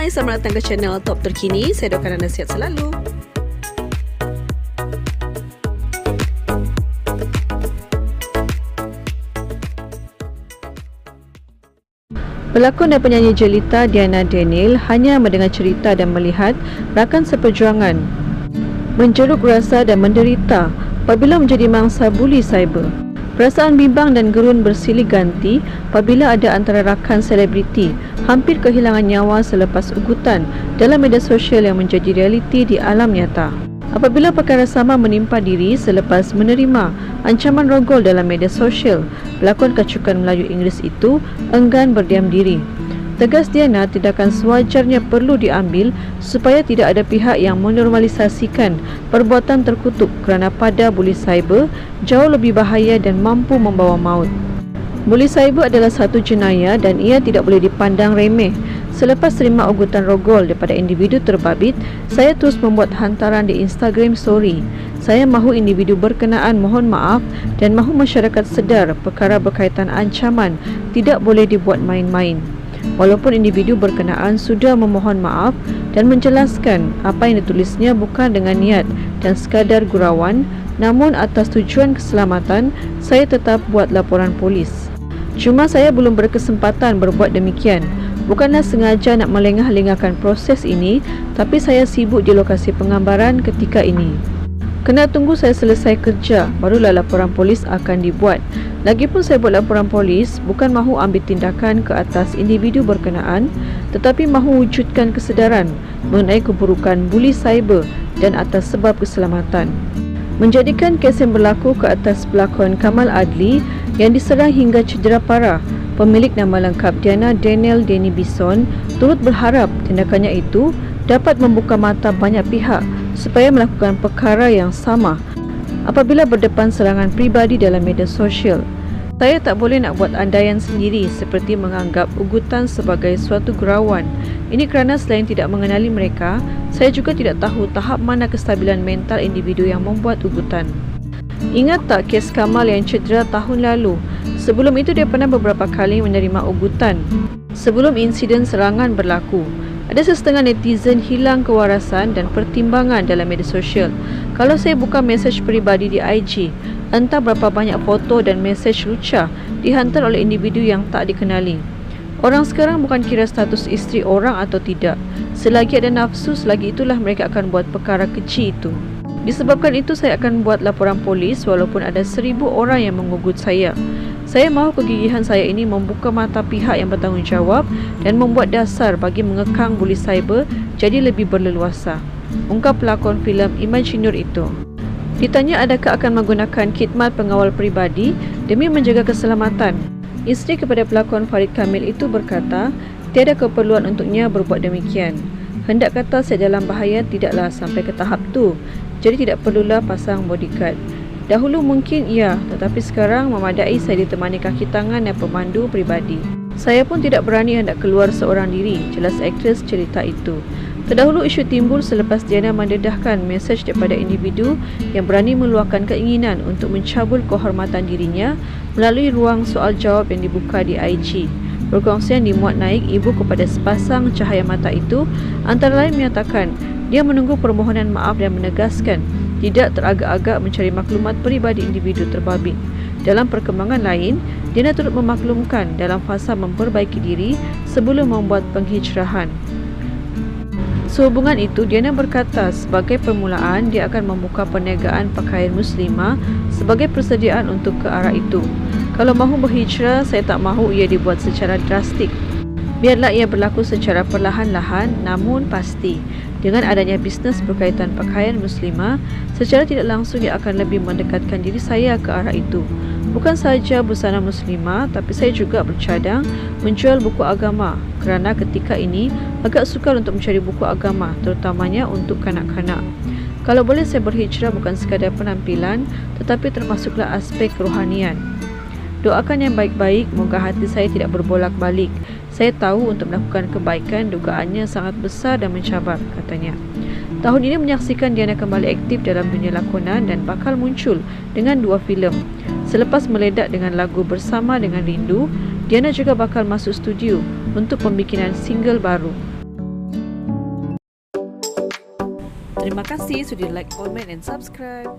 Hai, selamat datang ke channel Top Terkini. Saya doakan anda sihat selalu. Pelakon dan penyanyi jelita Diana Daniel hanya mendengar cerita dan melihat rakan seperjuangan menjeruk rasa dan menderita apabila menjadi mangsa buli cyber. Perasaan bimbang dan gerun bersilih ganti apabila ada antara rakan selebriti hampir kehilangan nyawa selepas ugutan dalam media sosial yang menjadi realiti di alam nyata. Apabila perkara sama menimpa diri selepas menerima ancaman rogol dalam media sosial, pelakon kacukan Melayu Inggeris itu enggan berdiam diri. Tegas Diana, tindakan sewajarnya perlu diambil supaya tidak ada pihak yang menormalisasikan perbuatan terkutuk kerana pada buli cyber jauh lebih bahaya dan mampu membawa maut. Buli cyber adalah satu jenayah dan ia tidak boleh dipandang remeh. Selepas terima ugutan rogol daripada individu terbabit, saya terus membuat hantaran di Instagram Story. Saya mahu individu berkenaan mohon maaf dan mahu masyarakat sedar perkara berkaitan ancaman tidak boleh dibuat main-main. Walaupun individu berkenaan sudah memohon maaf dan menjelaskan apa yang ditulisnya bukan dengan niat dan sekadar gurauan, namun atas tujuan keselamatan, saya tetap buat laporan polis. Cuma saya belum berkesempatan berbuat demikian. Bukanlah sengaja nak melengah-lengahkan proses ini, tapi saya sibuk di lokasi penggambaran ketika ini. Kena tunggu saya selesai kerja, barulah laporan polis akan dibuat. Lagipun saya buat laporan polis bukan mahu ambil tindakan ke atas individu berkenaan, tetapi mahu wujudkan kesedaran mengenai keburukan buli cyber dan atas sebab keselamatan. Menjadikan kes yang berlaku ke atas pelakon Kamal Adli yang diserang hingga cedera parah, pemilik nama lengkap Diana Daniel Denny Bison, turut berharap tindakannya itu dapat membuka mata banyak pihak supaya melakukan perkara yang sama apabila berdepan serangan pribadi dalam media sosial. Saya tak boleh nak buat andaian sendiri seperti menganggap ugutan sebagai suatu gurauan. Ini kerana selain tidak mengenali mereka, saya juga tidak tahu tahap mana kestabilan mental individu yang membuat ugutan. Ingat tak kes Kamal yang cedera tahun lalu? Sebelum itu dia pernah beberapa kali menerima ugutan sebelum insiden serangan berlaku. Ada sesetengah netizen hilang kewarasan dan pertimbangan dalam media sosial. Kalau saya buka mesej peribadi di IG, entah berapa banyak foto dan mesej lucah dihantar oleh individu yang tak dikenali. Orang sekarang bukan kira status isteri orang atau tidak. Selagi ada nafsu, selagi itulah mereka akan buat perkara keji itu. Disebabkan itu saya akan buat laporan polis walaupun ada 1000 orang yang mengugut saya. Saya mahu kegigihan saya ini membuka mata pihak yang bertanggungjawab dan membuat dasar bagi mengekang buli cyber jadi lebih berleluasa. Ungkap pelakon filem Imagineur itu. Ditanya adakah akan menggunakan khidmat pengawal peribadi demi menjaga keselamatan, isteri kepada pelakon Farid Kamil itu berkata, tiada keperluan untuknya berbuat demikian. Hendak kata saya dalam bahaya tidaklah sampai ke tahap tu, jadi tidak perlulah pasang bodyguard. Dahulu mungkin ya, tetapi sekarang memadai saya ditemani kaki tangan dan pemandu peribadi. Saya pun tidak berani hendak keluar seorang diri, jelas aktris cerita itu. Terdahulu isu timbul selepas Diana mendedahkan mesej daripada individu yang berani meluahkan keinginan untuk mencabul kehormatan dirinya melalui ruang soal jawab yang dibuka di IG. Perkongsian dimuat naik ibu kepada sepasang cahaya mata itu antara lain menyatakan dia menunggu permohonan maaf dan menegaskan tidak teragak-agak mencari maklumat peribadi individu terbabit. Dalam perkembangan lain, Diana turut memaklumkan dalam fasa memperbaiki diri sebelum membuat penghijrahan. Sehubungan itu, Diana berkata sebagai permulaan dia akan membuka perniagaan pakaian muslimah sebagai persediaan untuk ke arah itu. Kalau mahu berhijrah, saya tak mahu ia dibuat secara drastik. Biarlah ia berlaku secara perlahan-lahan namun pasti. Dengan adanya bisnes berkaitan pakaian muslimah, secara tidak langsung ia akan lebih mendekatkan diri saya ke arah itu. Bukan sahaja busana muslimah, tapi saya juga bercadang menjual buku agama kerana ketika ini agak sukar untuk mencari buku agama, terutamanya untuk kanak-kanak. Kalau boleh saya berhijrah bukan sekadar penampilan, tetapi termasuklah aspek kerohanian. Doakan yang baik-baik, moga hati saya tidak berbolak-balik. Saya tahu untuk melakukan kebaikan dugaannya sangat besar dan mencabar, katanya. Tahun ini menyaksikan Diana kembali aktif dalam dunia lakonan dan bakal muncul dengan 2 filem. Selepas meledak dengan lagu Bersama dengan Rindu, Diana juga bakal masuk studio untuk pembikinan single baru. Terima kasih sudah like, comment and subscribe.